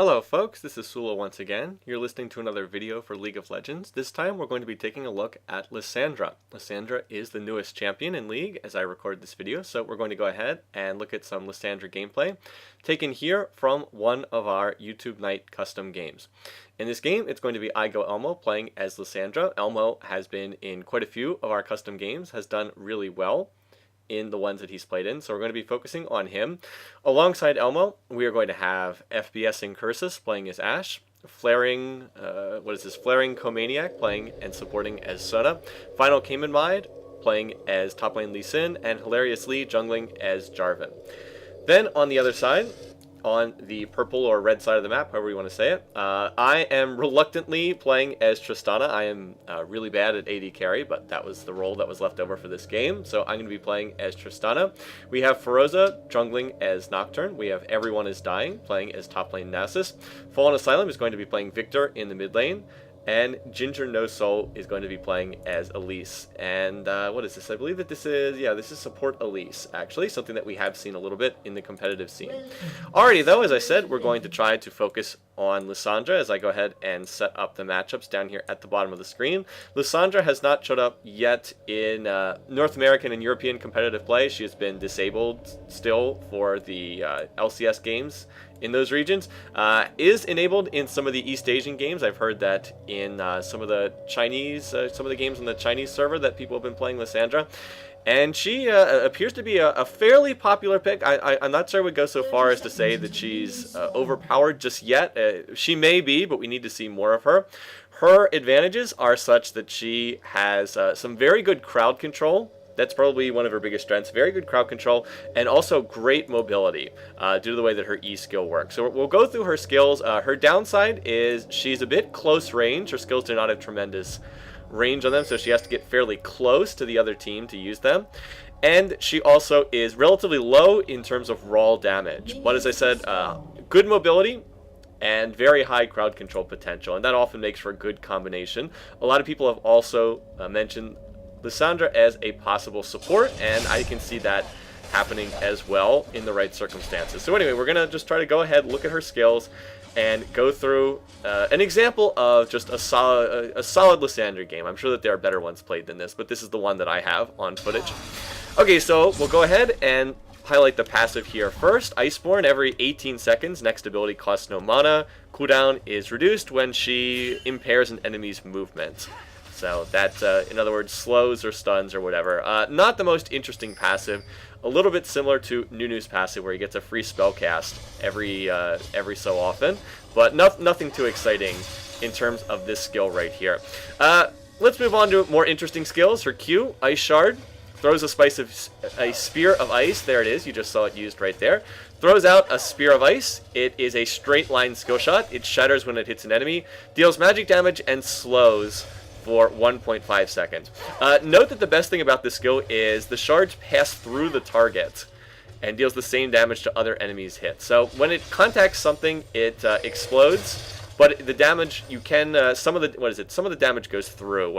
Hello folks, this is Sullla once again. You're listening to another video for League of Legends. This time we're going to be taking a look at Lissandra. Lissandra is the newest champion in League as I record this video, so we're going to go ahead and look at some Lissandra gameplay taken here from one of our YouTube Night custom games. In this game, it's going to be Elmo playing as Lissandra. Elmo has been in quite a few of our custom games, has done really well in the ones that he's played in, so we're going to be focusing on him. Alongside Elmo, we are going to have FBS Incursus playing as Ashe, Flaring Comaniac playing and supporting as Soda, Final Cayman playing as top lane Lee Sin, and Hilarious Lee jungling as Jarvan. Then on the other side, on the purple or red side of the map, however you want to say it, I am reluctantly playing as Tristana. I am really bad at AD carry, but that was the role that was left over for this game, so I'm going to be playing as Tristana. We have Feroza jungling as Nocturne. We have Everyone is Dying playing as top lane Nasus. Fallen Asylum is going to be playing Victor in the mid lane. And Ginger No Soul is going to be playing as Elise. And what is this? I believe that this is support Elise, actually. Something that we have seen a little bit in the competitive scene. Alrighty, though, as I said, we're going to try to focus on Lissandra as I go ahead and set up the matchups down here at the bottom of the screen. Lissandra has not showed up yet in North American and European competitive play. She has been disabled still for the LCS games in those regions. Is enabled in some of the East Asian games. I've heard that in some of the games on the Chinese server that people have been playing Lissandra. And she appears to be a fairly popular pick. I'm not sure I would go so far as to say that she's overpowered just yet. She may be, but we need to see more of her. Her advantages are such that she has some very good crowd control. That's probably one of her biggest strengths. Very good crowd control and also great mobility due to the way that her E skill works. So we'll go through her skills. Her downside is she's a bit close range. Her skills do not have tremendous range on them, so she has to get fairly close to the other team to use them. And she also is relatively low in terms of raw damage. But as I said, good mobility and very high crowd control potential. And that often makes for a good combination. A lot of people have also mentioned Lissandra as a possible support, and I can see that happening as well in the right circumstances. So anyway, we're going to just try to go ahead, look at her skills, and go through an example of just a solid Lissandra game. I'm sure that there are better ones played than this, but this is the one that I have on footage. Okay, so we'll go ahead and highlight the passive here first. Iceborne, every 18 seconds, next ability costs no mana. Cooldown is reduced when she impairs an enemy's movement. So that, in other words, slows or stuns or whatever. Not the most interesting passive. A little bit similar to Nunu's passive, where he gets a free spell cast every so often. But nothing too exciting in terms of this skill right here. Let's move on to more interesting skills. Her Q, Ice Shard, throws a spear of ice. There it is. You just saw it used right there. Throws out a spear of ice. It is a straight line skill shot. It shatters when it hits an enemy, deals magic damage, and slows for 1.5 seconds. Note that the best thing about this skill is the shards pass through the target and deals the same damage to other enemies hit. So when it contacts something, it explodes, but the damage you can some of the damage goes through.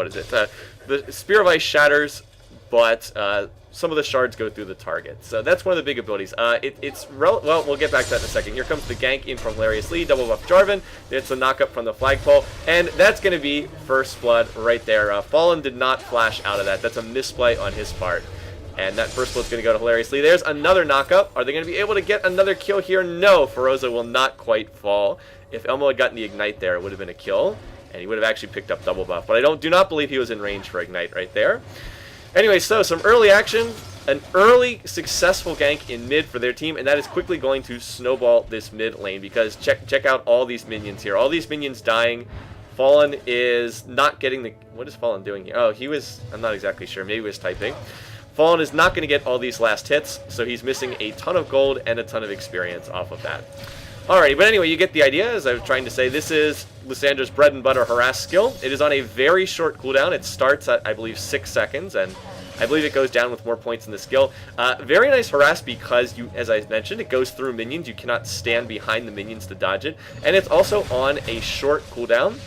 The spear of ice shatters, but some of the shards go through the target. So that's one of the big abilities. Well, we'll get back to that in a second. Here comes the gank in from Hilarious Lee, double buff Jarvan. It's a knockup from the flagpole, and that's going to be first blood right there. Fallen did not flash out of that. That's a misplay on his part. And that first blood's going to go to Hilarious Lee. There's another knockup. Are they going to be able to get another kill here? No, Feroza will not quite fall. If Elmo had gotten the Ignite there, it would have been a kill, and he would have actually picked up double buff. But I do not believe he was in range for Ignite right there. Anyway, so some early action, an early successful gank in mid for their team, and that is quickly going to snowball this mid lane because check out all these minions here. All these minions dying. Fallen is not getting the... What is Fallen doing here? Oh, I'm not exactly sure. Maybe he was typing. Fallen is not going to get all these last hits, so he's missing a ton of gold and a ton of experience off of that. Alrighty, but anyway, you get the idea. As I was trying to say, this is Lissandra's bread and butter harass skill. It is on a very short cooldown. It starts at, I believe, 6 seconds, and I believe it goes down with more points in the skill. Very nice harass because, as I mentioned, it goes through minions. You cannot stand behind the minions to dodge it. And it's also on a short cooldown,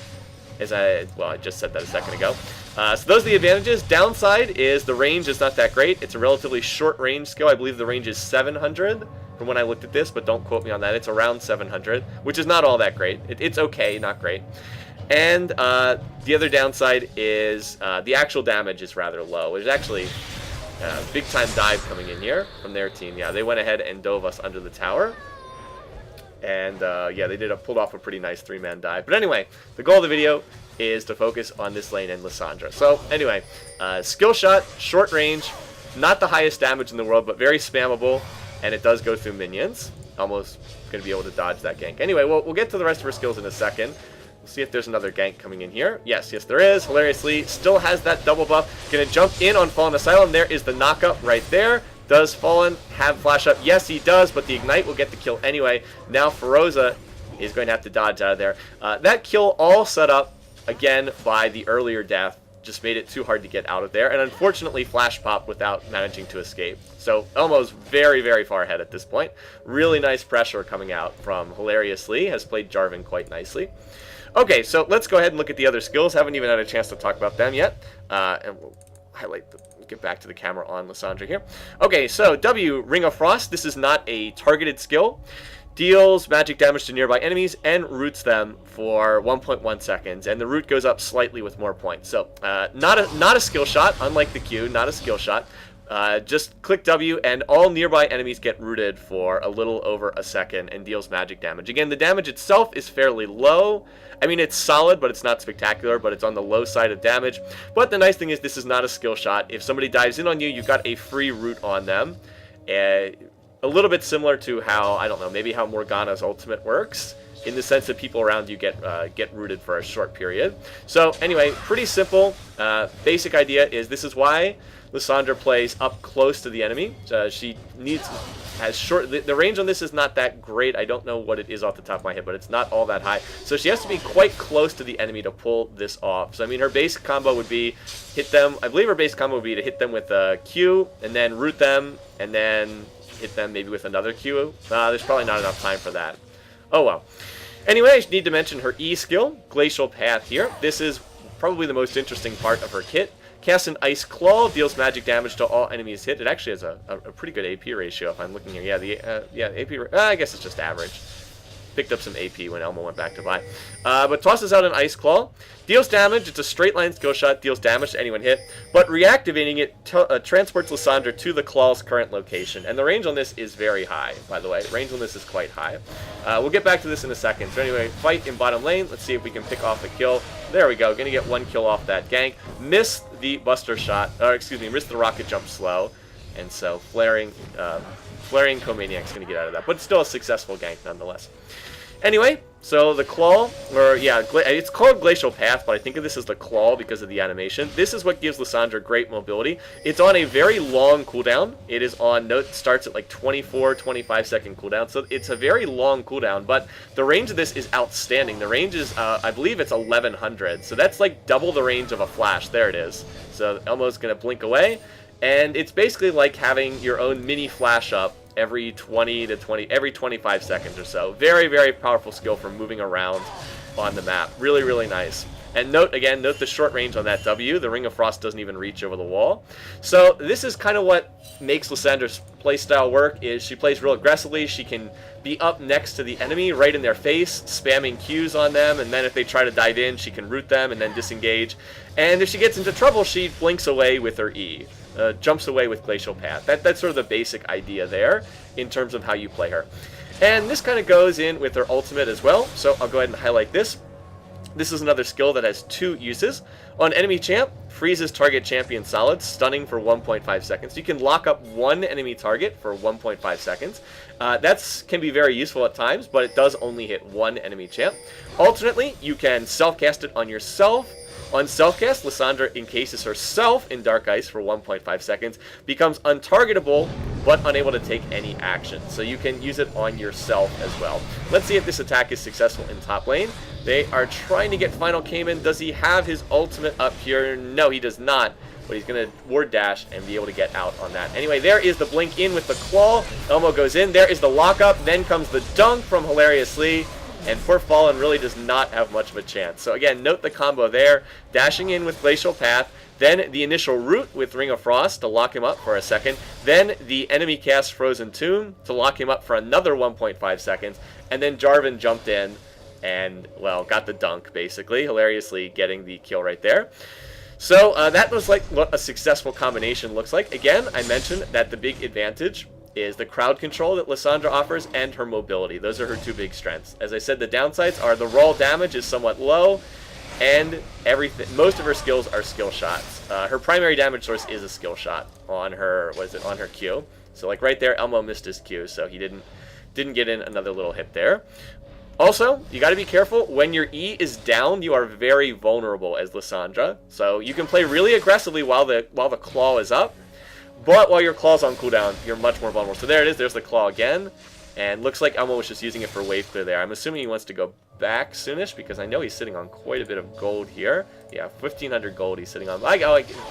I just said that a second ago. So those are the advantages. Downside is the range is not that great. It's a relatively short range skill. I believe the range is 700. from when I looked at this, but don't quote me on that. It's around 700, which is not all that great. It's okay, not great. And the other downside is the actual damage is rather low. There's actually big time dive coming in here from their team. Yeah, they went ahead and dove us under the tower. And yeah, they pulled off a pretty nice 3-man dive. But anyway, the goal of the video is to focus on this lane and Lissandra. So anyway, skill shot, short range, not the highest damage in the world, but very spammable, and it does go through minions. Almost going to be able to dodge that gank. Anyway, we'll get to the rest of her skills in a second. We'll see if there's another gank coming in here. Yes, there is. Hilariously, still has that double buff. Going to jump in on Fallen Asylum. There is the knockup right there. Does Fallen have flash up? Yes, he does, but the Ignite will get the kill anyway. Now Feroza is going to have to dodge out of there. That kill all set up, again, by the earlier death. Just made it too hard to get out of there, and unfortunately flash popped without managing to escape. So Elmo's very, very far ahead at this point. Really nice pressure coming out from Hilariously. Has played Jarvan quite nicely. Okay, so let's go ahead and look at the other skills. Haven't even had a chance to talk about them yet. And we'll get back to the camera on Lissandra here. Okay, so W, Ring of Frost. This is not a targeted skill. Deals magic damage to nearby enemies and roots them for 1.1 seconds, and the root goes up slightly with more points. So not a skill shot, unlike the Q, not a skill shot. Just click W and all nearby enemies get rooted for a little over a second and deals magic damage. Again, the damage itself is fairly low. I mean, it's solid, but it's not spectacular, but it's on the low side of damage. But the nice thing is this is not a skill shot. If somebody dives in on you, you've got a free root on them. A little bit similar to how, I don't know, maybe how Morgana's ultimate works, in the sense that people around you get rooted for a short period. So anyway, pretty simple. Basic idea is this is why Lissandra plays up close to the enemy. She has short. The range on this is not that great. I don't know what it is off the top of my head, but it's not all that high. So she has to be quite close to the enemy to pull this off. So I mean, her base combo would be hit them. I believe her base combo would be to hit them with a Q and then root them and then hit them maybe with another Q. There's probably not enough time for that. Oh well. Anyway, I need to mention her E skill, Glacial Path here. This is probably the most interesting part of her kit. Casts an Ice Claw, deals magic damage to all enemies hit. It actually has a pretty good AP ratio if I'm looking here. Yeah, AP. I guess it's just average. Picked up some AP when Elmo went back to buy. But tosses out an Ice Claw. Deals damage. It's a straight line skill shot. Deals damage to anyone hit. But reactivating it transports Lissandra to the claw's current location. And the range on this is very high, by the way. Range on this is quite high. We'll get back to this in a second. So anyway, fight in bottom lane. Let's see if we can pick off a kill. There we go. Going to get one kill off that gank. Missed the buster shot. Or excuse me, missed the rocket jump slow. And so Flaring Co-Maniac's going to get out of that. But still a successful gank nonetheless. Anyway, so the claw, or yeah, it's called Glacial Path, but I think of this as the claw because of the animation. This is what gives Lissandra great mobility. It's on a very long cooldown. It is on, note, starts at like 24, 25 second cooldown, so it's a very long cooldown, but the range of this is outstanding. The range is, I believe it's 1100, so that's like double the range of a flash. There it is. So Elmo's going to blink away, and it's basically like having your own mini flash up every 25 seconds or so. Very, very powerful skill for moving around on the map. Really, really nice. And note the short range on that W. The Ring of Frost doesn't even reach over the wall. So this is kind of what makes Lissandra's playstyle work, is she plays real aggressively. She can be up next to the enemy, right in their face, spamming Qs on them, and then if they try to dive in, she can root them and then disengage. And if she gets into trouble, she blinks away with her E. Jumps away with Glacial Path. That's sort of the basic idea there in terms of how you play her. And this kind of goes in with her ultimate as well, so I'll go ahead and highlight this. This is another skill that has two uses. On enemy champ, freezes target champion solid, stunning for 1.5 seconds. You can lock up one enemy target for 1.5 seconds. That can be very useful at times, but it does only hit one enemy champ. Alternately, you can self-cast it on yourself. On self-cast, Lissandra encases herself in Dark Ice for 1.5 seconds, becomes untargetable, but unable to take any action. So you can use it on yourself as well. Let's see if this attack is successful in top lane. They are trying to get Final Cayman. Does he have his ultimate up here? No, he does not. But he's going to ward dash and be able to get out on that. Anyway, there is the blink in with the claw. Elmo goes in. There is the lockup. Then comes the dunk from Hilariously. And poor Fallen really does not have much of a chance. So again, note the combo there. Dashing in with Glacial Path, Then the initial root with Ring of Frost to lock him up for a second. Then the enemy cast Frozen Tomb to lock him up for another 1.5 seconds. And then Jarvan jumped in and, well, got the dunk, basically. Hilariously getting the kill right there. So that was like what a successful combination looks like. Again, I mentioned that the big advantage is the crowd control that Lissandra offers and her mobility. Those are her two big strengths. As I said, the downsides are the raw damage is somewhat low, and most of her skills are skill shots. Her primary damage source is a skill shot on her, on her Q. So like right there, Elmo missed his Q, so he didn't get in another little hit there. Also, you got to be careful. When your E is down, you are very vulnerable as Lissandra. So you can play really aggressively while the claw is up, but while your claw's on cooldown, you're much more vulnerable. So there it is. There's the claw again. And looks like Elmo was just using it for wave clear there. I'm assuming he wants to go back soonish because I know he's sitting on quite a bit of gold here. Yeah, 1,500 gold he's sitting on. I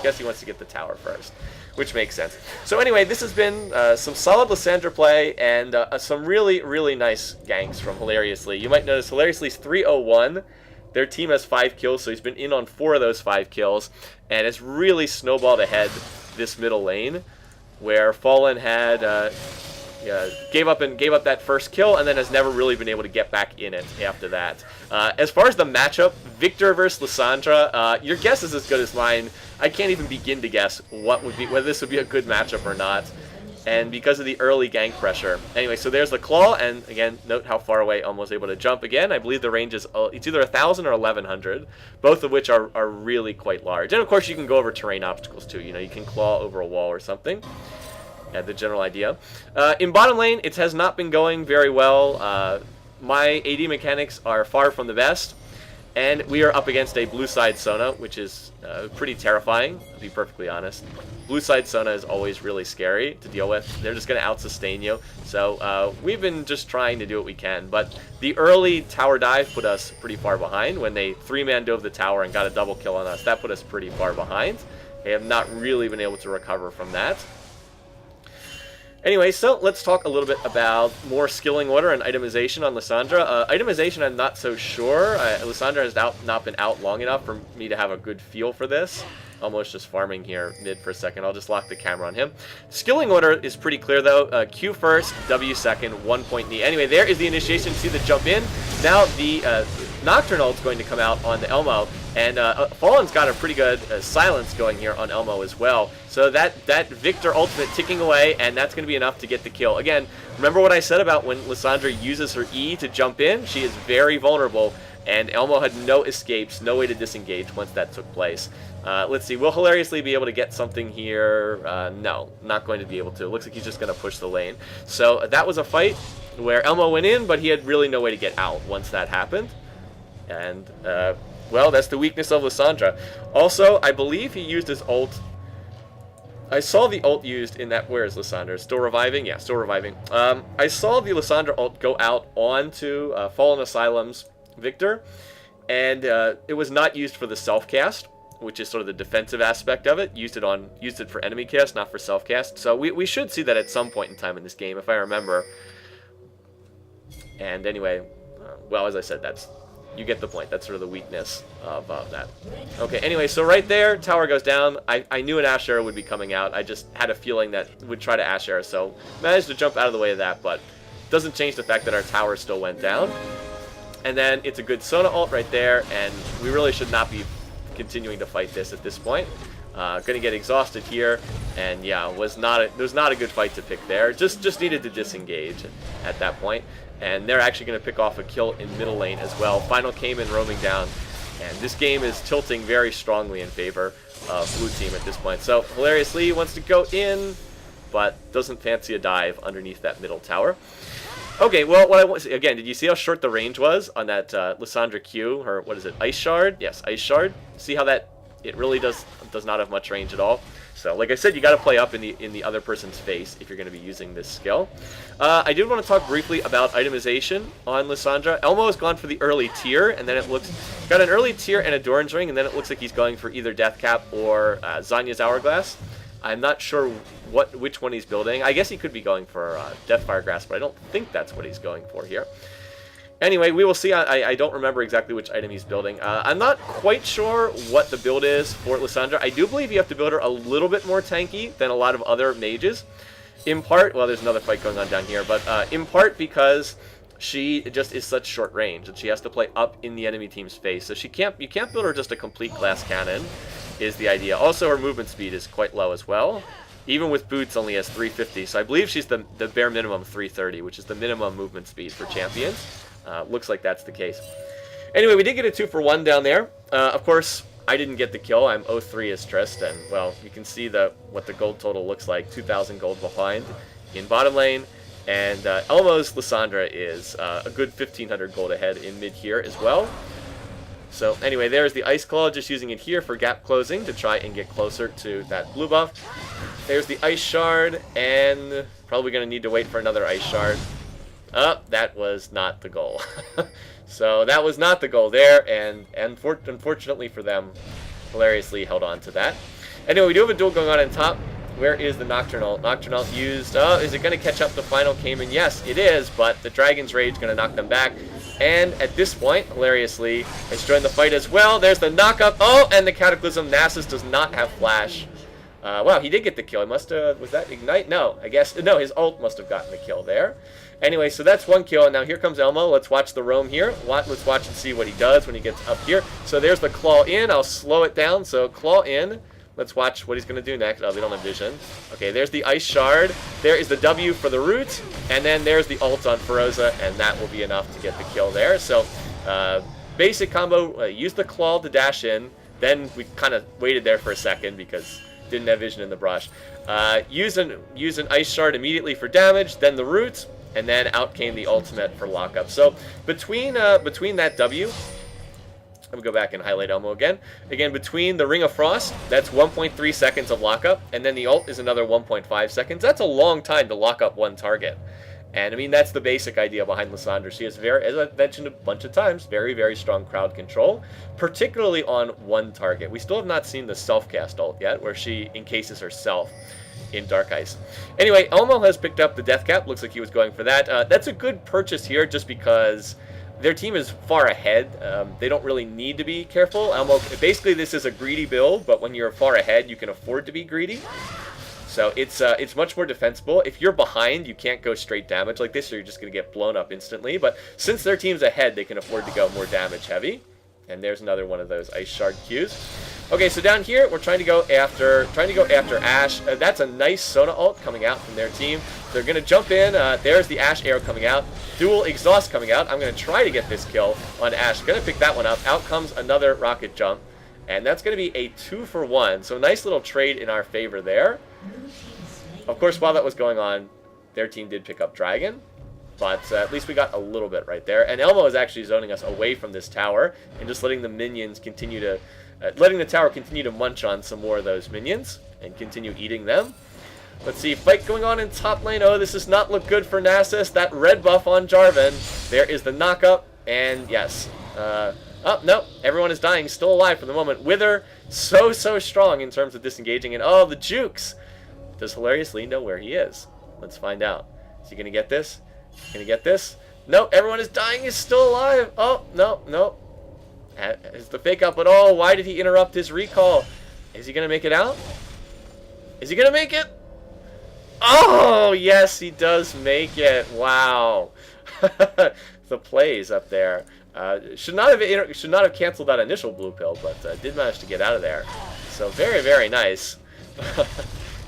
guess he wants to get the tower first, which makes sense. So anyway, this has been some solid Lissandra play and some really, really nice ganks from Hilariously. You might notice Hilariously's 301. Their team has 5 kills, so he's been in on 4 of those 5 kills. And it's really snowballed ahead this middle lane, where Fallen had gave up that first kill, and then has never really been able to get back in it after that. As far as the matchup, Victor versus Lissandra, your guess is as good as mine. I can't even begin to guess whether this would be a good matchup or not. And because of the early gank pressure. Anyway, so there's the claw, and again, note how far away Elmo was able to jump again. I believe the range is it's either 1,000 or 1,100, both of which are really quite large. And of course, you can go over terrain obstacles too. You know, you can claw over a wall or something. Yeah, the general idea. In bottom lane, it has not been going very well. My AD mechanics are far from the best. And we are up against a blue side Sona, which is pretty terrifying, to be perfectly honest. Blue side Sona is always really scary to deal with. They're just going to out-sustain you. So we've been just trying to do what we can. But the early tower dive put us pretty far behind. When they 3-man dove the tower and got a double kill on us, that put us pretty far behind. They have not really been able to recover from that. Anyway, so let's talk a little bit about more skilling order and itemization on Lissandra. Itemization, I'm not so sure. Lissandra has not been out long enough for me to have a good feel for this. Almost just farming here mid for a second. I'll just lock the camera on him. Skilling order is pretty clear, though. Q first, W second, 1 point knee. Anyway, there is the initiation. See the jump in. Now the Nocturnal is going to come out on the Elmo. And Fallen's got a pretty good silence going here on Elmo as well. So that Victor ultimate ticking away, and that's going to be enough to get the kill. Again, remember what I said about when Lissandra uses her E to jump in? She is very vulnerable, and Elmo had no escapes, no way to disengage once that took place. Let's see, will Hilariously be able to get something here? No, not going to be able to. Looks like he's just going to push the lane. So that was a fight where Elmo went in, but he had really no way to get out once that happened. And well, that's the weakness of Lissandra. Also, I believe he used his ult. I saw the ult used in that. Where is Lissandra? Still reviving? Yeah, still reviving. I saw the Lissandra ult go out onto Fallen Asylum's Victor, and it was not used for the self-cast, which is sort of the defensive aspect of it. Used it for enemy cast, not for self-cast. So we should see that at some point in time in this game, if I remember. And anyway, well, as I said, you get the point. That's sort of the weakness of that. Okay, anyway, so right there, tower goes down. I knew an Ash Arrow would be coming out. I just had a feeling that it would try to Ash Arrow, so managed to jump out of the way of that, but doesn't change the fact that our tower still went down. And then it's a good Sona ult right there, and we really should not be continuing to fight this at this point. Gonna get exhausted here, and yeah, it was not a good fight to pick there. Just needed to disengage at that point. And they're actually going to pick off a kill in middle lane as well. Final came in roaming down. And this game is tilting very strongly in favor of blue team at this point. So Hilariously wants to go in, but doesn't fancy a dive underneath that middle tower. Okay, well, what I want again, did you see how short the range was on that Lissandra Q? Her, what is it, Ice Shard? Yes, Ice Shard. See how that, it really does not have much range at all. So, like I said, you got to play up in the other person's face if you're going to be using this skill. I did want to talk briefly about itemization on Lissandra. Elmo has gone for the early tier, and then it looks got an early tier and a Doran's Ring, and then it looks like he's going for either Death Cap or Zhonya's Hourglass. I'm not sure which one he's building. I guess he could be going for Deathfire Grasp, but I don't think that's what he's going for here. Anyway, we will see. I don't remember exactly which item he's building. I'm not quite sure what the build is for Lissandra. I do believe you have to build her a little bit more tanky than a lot of other mages. In part, well, there's another fight going on down here, but in part because she just is such short range and she has to play up in the enemy team's face. So you can't build her just a complete glass cannon, is the idea. Also, her movement speed is quite low as well. Even with boots, only has 350. So I believe she's the bare minimum 330, which is the minimum movement speed for champions. Looks like that's the case. Anyway, we did get a 2-for-1 down there. Of course, I didn't get the kill. I'm 0-3 as Trist, and, well, you can see what the gold total looks like. 2,000 gold behind in bottom lane. And Elmo's Lissandra is a good 1,500 gold ahead in mid here as well. So anyway, there's the Ice Claw, just using it here for gap closing to try and get closer to that blue buff. There's the Ice Shard, and probably going to need to wait for another Ice Shard. That was not the goal. So that was not the goal there, and unfortunately for them, hilariously held on to that. Anyway, we do have a duel going on top. Where is the Nocturnal? Nocturnal used. Oh, is it going to catch up the final Cayman? Yes, it is, but the Dragon's Rage going to knock them back. And at this point, hilariously, has joined the fight as well. There's the knockup. Oh, and the Cataclysm. Nasus does not have Flash. Wow, he did get the kill. He must have... Was that Ignite? No, I guess... No, his ult must have gotten the kill there. Anyway, so that's one kill. And now here comes Elmo. Let's watch the roam here. Let's watch and see what he does when he gets up here. So there's the Claw in. I'll slow it down. So Claw in. Let's watch what he's going to do next. Oh, they don't have vision. Okay, there's the Ice Shard. There is the W for the root. And then there's the ult on Feroza, and that will be enough to get the kill there. So, basic combo, use the Claw to dash in. Then we kind of waited there for a second because didn't have vision in the brush. Use an Ice Shard immediately for damage, then the root, and then out came the ultimate for lockup. So, between that W... Let me go back and highlight Elmo again. Again, between the Ring of Frost, that's 1.3 seconds of lockup, and then the ult is another 1.5 seconds. That's a long time to lock up one target. And, I mean, that's the basic idea behind Lissandra. She has, as I've mentioned a bunch of times, very, very strong crowd control, particularly on one target. We still have not seen the self-cast ult yet, where she encases herself in Dark Ice. Anyway, Elmo has picked up the Death Cap. Looks like he was going for that. That's a good purchase here just because... their team is far ahead. They don't really need to be careful. Elmo, basically, this is a greedy build, but when you're far ahead, you can afford to be greedy. So it's much more defensible. If you're behind, you can't go straight damage like this, or you're just going to get blown up instantly. But since their team's ahead, they can afford to go more damage heavy. And there's another one of those Ice Shard Qs. Okay, so down here, we're trying to go after Ashe. That's a nice Sona ult coming out from their team. They're going to jump in. There's the Ashe arrow coming out. Dual exhaust coming out. I'm going to try to get this kill on Ashe. Going to pick that one up. Out comes another rocket jump. And that's going to be a 2-for-1. So nice little trade in our favor there. Of course, while that was going on, their team did pick up Dragon. But at least we got a little bit right there. And Elmo is actually zoning us away from this tower and just letting the minions continue to... letting the tower continue to munch on some more of those minions and continue eating them. Let's see, fight going on in top lane. Oh, this does not look good for Nasus. That red buff on Jarvan. There is the knockup. And yes. Oh, no. Everyone is dying. Still alive for the moment. Wither, so strong in terms of disengaging. And oh, the jukes. Does Hilariously know where he is? Let's find out. Is he going to get this? Can he get this? No, everyone is dying. He's still alive. Oh, no. Is the fake up at all? Why did he interrupt his recall? Is he going to make it out? Is he going to make it? Oh, yes, he does make it. Wow. The plays up there. Should not have canceled that initial blue pill, but did manage to get out of there. So very, very nice.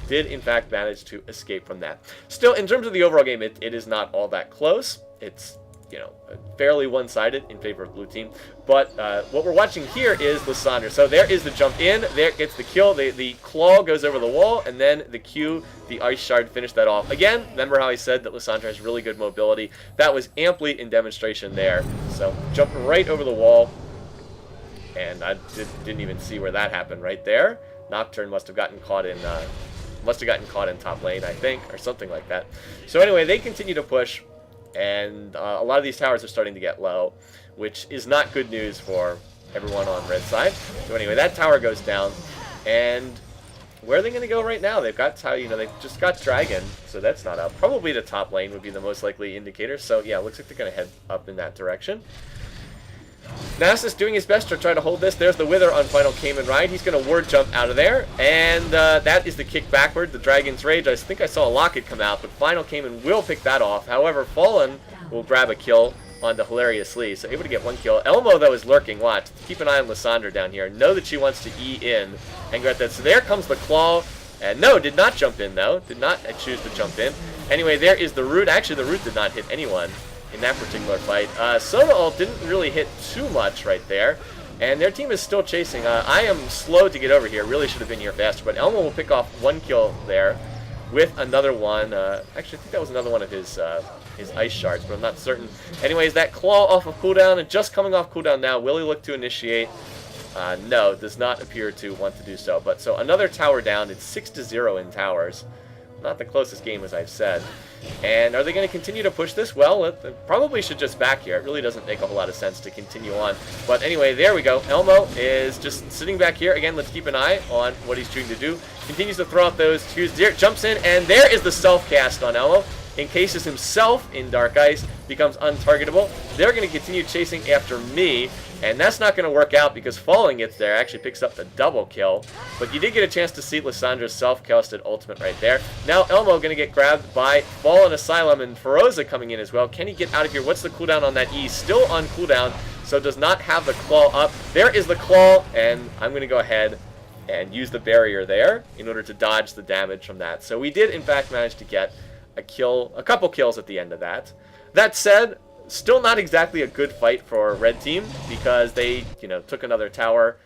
Did, in fact, manage to escape from that. Still, in terms of the overall game, it is not all that close. It's, you know, fairly one-sided in favor of blue team. But what we're watching here is Lissandra. So there is the jump in. There gets the kill. The claw goes over the wall. And then the Q, the Ice Shard, finished that off. Again, remember how I said that Lissandra has really good mobility. That was amply in demonstration there. So jumping right over the wall. And I didn't even see where that happened right there. Nocturne must have gotten caught in... top lane, I think, or something like that. So anyway, they continue to push, and a lot of these towers are starting to get low, which is not good news for everyone on red side. So anyway, that tower goes down, and where are they going to go right now? They've got, they've just got Dragon, so that's not up. Probably the top lane would be the most likely indicator. So yeah, looks like they're going to head up in that direction. Nasus doing his best to try to hold this. There's the Wither on final Cayman Ride. He's going to ward jump out of there. And that is the kick backward, the Dragon's Rage. I think I saw a Locket come out, but final Cayman will pick that off. However, Fallen will grab a kill onto Hilariously, so able to get 1 kill. Elmo, though, is lurking. Watch. Keep an eye on Lissandra down here. Know that she wants to E in and grab that. So there comes the Claw. And no, did not jump in, though. Did not choose to jump in. Anyway, there is the Root. Actually, the Root did not hit anyone in that particular fight. Soda Ult didn't really hit too much right there. And their team is still chasing. I am slow to get over here. Really should have been here faster. But Elmo will pick off 1 kill there with another one. Actually, I think that was another one of his ice shards, but I'm not certain. Anyways, that Claw off of cooldown, and just coming off cooldown now. Will he look to initiate? No, does not appear to want to do so. But so another tower down. It's 6-0 in towers. Not the closest game, as I've said. And are they going to continue to push this? Well, it probably should just back here. It really doesn't make a whole lot of sense to continue on. But anyway, there we go. Elmo is just sitting back here. Again, let's keep an eye on what he's choosing to do. Continues to throw out those twos. Jumps in, and there is the self-cast on Elmo. Encases himself in Dark Ice, becomes untargetable. They're going to continue chasing after me, and that's not going to work out because Falling gets there, actually picks up the double kill. But you did get a chance to see Lissandra's self-casted ultimate right there. Now Elmo going to get grabbed by Fallen Asylum, and Feroza coming in as well. Can he get out of here? What's the cooldown on that E? Still on cooldown, so does not have the Claw up. There is the Claw, and I'm going to go ahead and use the barrier there in order to dodge the damage from that. So we did, in fact, manage to get a couple kills at the end of that. That said, still not exactly a good fight for Red Team because they, took another tower,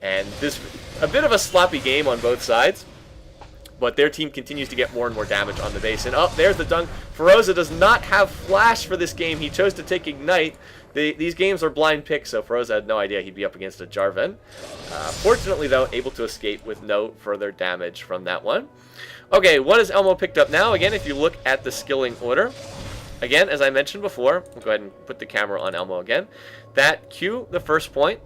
and this a bit of a sloppy game on both sides. But their team continues to get more and more damage on the base. And there's the dunk. Feroza does not have Flash for this game. He chose to take Ignite. These games are blind picks, so Feroza had no idea he'd be up against a Jarvan. Fortunately, though, able to escape with no further damage from that one. Okay, what has Elmo picked up now? Again, if you look at the skilling order, again, as I mentioned before, we'll go ahead and put the camera on Elmo again. That Q, the first point,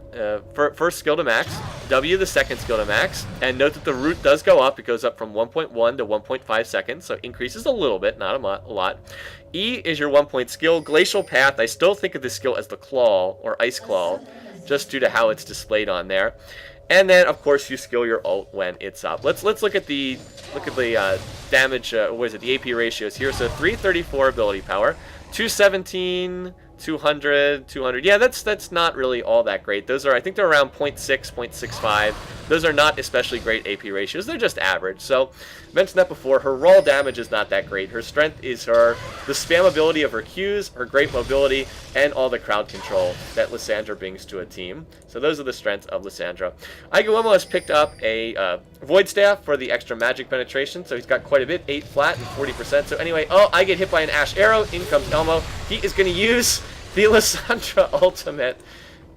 first skill to max, W, the second skill to max, and note that the root does go up. It goes up from 1.1 to 1.5 seconds, so increases a little bit, not a lot. E is your 1-point skill. Glacial Path, I still think of this skill as the Claw, or Ice Claw, just due to how it's displayed on there. And then, of course, you skill your ult when it's up. Let's look at the damage. What is it? The AP ratios here. So 334 ability power, 217, 200, 200. Yeah, that's not really all that great. Those are, I think, they're around 0.6, 0.65. Those are not especially great AP ratios. They're just average. So, mentioned that before. Her raw damage is not that great. Her strength is the spammability of her Qs, her great mobility, and all the crowd control that Lissandra brings to a team. So those are the strengths of Lissandra. Aiguemo has picked up a Void Staff for the extra magic penetration, so he's got quite a bit, 8 flat and 40%. So anyway, I get hit by an Ash Arrow. In comes Elmo. He is going to use the Lissandra ultimate.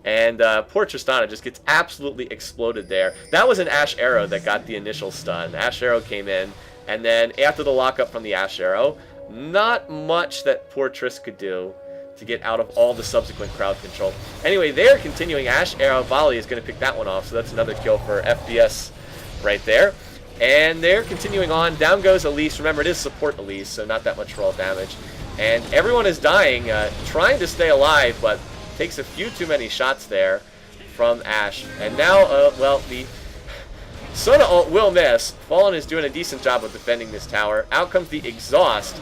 And poor Tristana just gets absolutely exploded there. That was an Ash Arrow that got the initial stun. Ash Arrow came in, and then after the lockup from the Ash Arrow, not much that poor Triss could do to get out of all the subsequent crowd control. Anyway, they're continuing. Ash Arrow Volley is going to pick that one off, so that's another kill for FBS right there. And they're continuing on. Down goes Elise. Remember, it is support Elise, so not that much raw damage. And everyone is dying, trying to stay alive, but takes a few too many shots there from Ash. And now, the Sona ult will miss. Fallen is doing a decent job of defending this tower. Out comes the exhaust.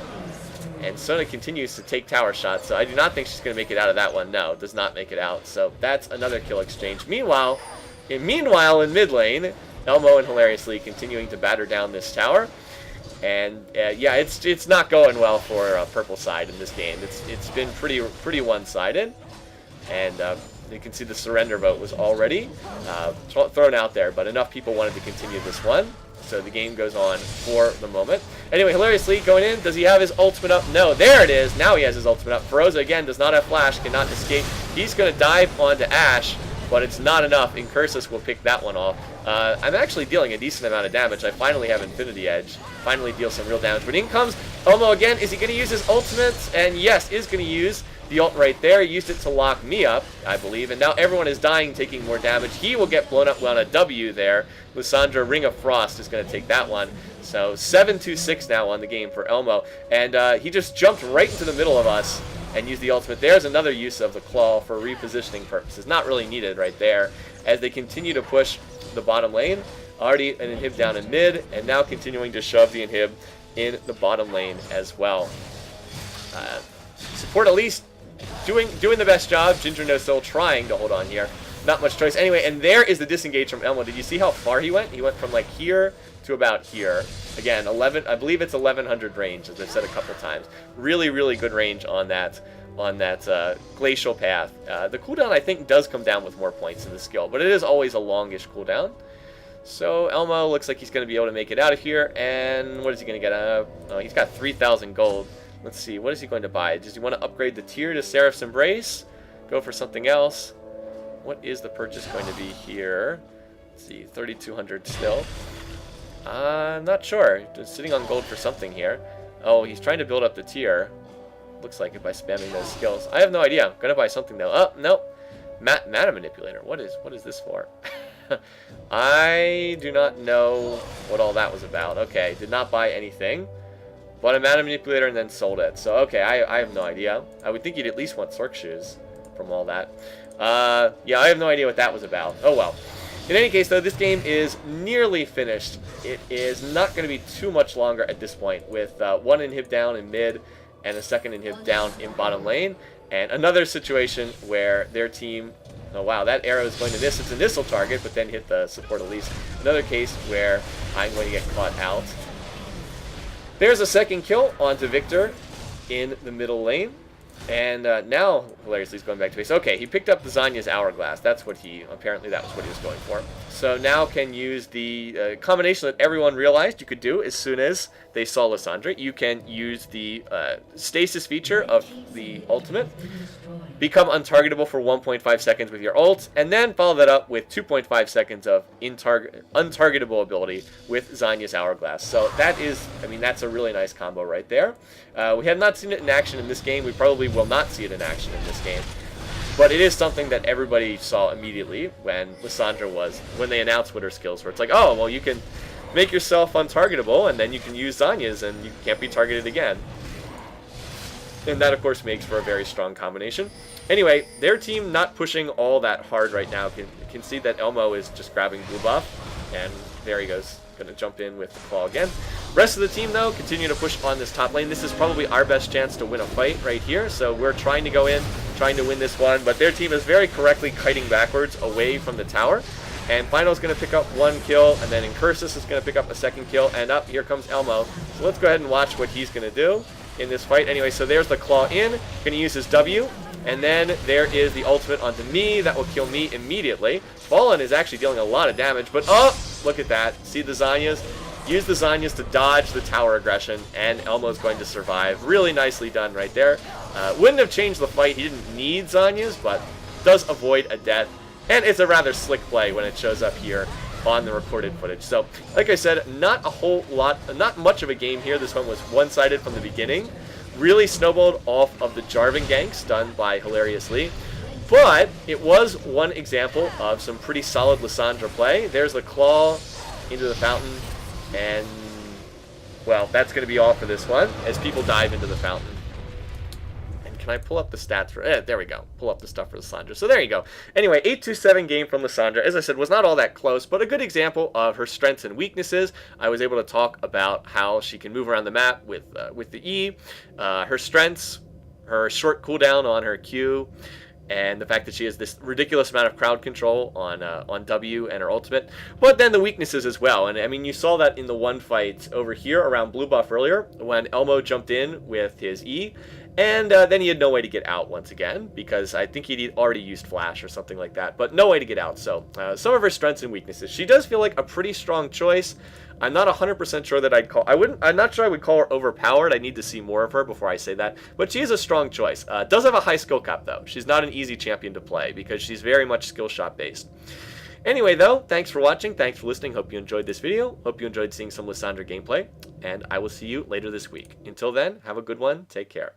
And Sona continues to take tower shots. So I do not think she's going to make it out of that one. No, does not make it out. So that's another kill exchange. Meanwhile, in mid lane, Elmo and Hilariously continuing to batter down this tower. And yeah, it's not going well for purple side in this game. It's been pretty one-sided. And you can see the surrender vote was already thrown out there, but enough people wanted to continue this one. So the game goes on for the moment. Anyway, Hilariously going in. Does he have his ultimate up? No, there it is. Now he has his ultimate up. Feroza, again, does not have flash, cannot escape. He's going to dive onto Ash, but it's not enough. Incursus will pick that one off. I'm actually dealing a decent amount of damage. I finally have Infinity Edge. Finally deal some real damage. But in comes Elmo again. Is he going to use his ultimate? And yes, is going to use the ult right there, used it to lock me up, I believe, and now everyone is dying, taking more damage. He will get blown up on a W there. Lissandra, Ring of Frost, is going to take that one. So 7-2-6 now on the game for Elmo, and he just jumped right into the middle of us and used the ultimate. There's another use of the claw for repositioning purposes. Not really needed right there, as they continue to push the bottom lane. Already an inhib down in mid, and now continuing to shove the inhib in the bottom lane as well. Support Elise doing the best job. Ginger No Soul trying to hold on here. Not much choice. Anyway, and there is the disengage from Elmo. Did you see how far he went? He went from like here to about here. Again, 11. I believe it's 1100 range, as I've said a couple times. Really, really good range on that Glacial Path. The cooldown, I think, does come down with more points in the skill, but it is always a longish cooldown. So Elmo looks like he's going to be able to make it out of here. And what is he going to get? Oh, he's got 3,000 gold. Let's see. What is he going to buy? Does he want to upgrade the tier to Seraph's Embrace? Go for something else? What is the purchase going to be here? Let's see. 3,200 still. I'm not sure. Just sitting on gold for something here. Oh, he's trying to build up the tier. Looks like it by spamming those skills. I have no idea. I'm going to buy something though. Oh, no. Mana Manipulator. What is this for? I do not know what all that was about. Okay, did not buy anything. Bought a Mana Manipulator and then sold it. So, okay, I have no idea. I would think you'd at least want Sork Shoes from all that. Yeah, I have no idea what that was about. Oh, well. In any case, though, this game is nearly finished. It is not going to be too much longer at this point, with one inhib down in mid and a second inhib down in bottom lane. And another situation where their team... Oh, wow, that arrow is going to miss its initial target, but then hit the support Elise. Another case where I'm going to get caught out. There's a second kill onto Victor in the middle lane. And now, hilariously, he's going back to base. Okay, he picked up the Zhonya's Hourglass. Apparently that was what he was going for. So now can use the combination that everyone realized you could do as soon as they saw Lissandra. You can use the stasis feature of the ultimate, become untargetable for 1.5 seconds with your ult, and then follow that up with 2.5 seconds of untargetable ability with Zhonya's Hourglass. So that is, I mean, that's a really nice combo right there. We have not seen it in action in this game. We probably will not see it in action in this game. But it is something that everybody saw immediately when when they announced what her skills were. It's like, oh, well, you can make yourself untargetable, and then you can use Zhonya's, and you can't be targeted again. And that, of course, makes for a very strong combination. Anyway, their team not pushing all that hard right now. You can see that Elmo is just grabbing blue buff, and there he goes. Going to jump in with the claw again. Rest of the team, though, continue to push on this top lane. This is probably our best chance to win a fight right here, so we're trying to go in, trying to win this one, but their team is very correctly kiting backwards away from the tower. And Final's going to pick up one kill, and then Incursus is going to pick up a second kill, and up here comes Elmo. So let's go ahead and watch what he's going to do in this fight. Anyway, so there's the claw in, going to use his W, and then there is the ultimate onto me. That will kill me immediately. Fallen is actually dealing a lot of damage, but oh, look at that. See the Zhonyas? Use the Zhonyas to dodge the tower aggression, and Elmo's going to survive. Really nicely done right there. Wouldn't have changed the fight. He didn't need Zhonyas, but does avoid a death. And it's a rather slick play when it shows up here on the recorded footage. So, like I said, not much of a game here. This one was one-sided from the beginning. Really snowballed off of the Jarvan ganks done by Hilariously. But it was one example of some pretty solid Lissandra play. There's the claw into the fountain. And, well, that's going to be all for this one as people dive into the fountain. And can I pull up the stats for... there we go. Pull up the stuff for Lissandra. So there you go. Anyway, 8-7 game from Lissandra. As I said, was not all that close, but a good example of her strengths and weaknesses. I was able to talk about how she can move around the map with the E, her strengths, her short cooldown on her Q, and the fact that she has this ridiculous amount of crowd control on W and her ultimate, but then the weaknesses as well. And I mean, you saw that in the one fight over here around blue buff earlier when Elmo jumped in with his E, and then he had no way to get out once again because I think he'd already used flash or something like that, but no way to get out. So some of her strengths and weaknesses. She does feel like a pretty strong choice. I'm not 100% sure that I'm not sure I would call her overpowered. I need to see more of her before I say that. But she is a strong choice. Does have a high skill cap, though. She's not an easy champion to play because she's very much skill shot based. Anyway, though, thanks for watching. Thanks for listening. Hope you enjoyed this video. Hope you enjoyed seeing some Lissandra gameplay. And I will see you later this week. Until then, have a good one. Take care.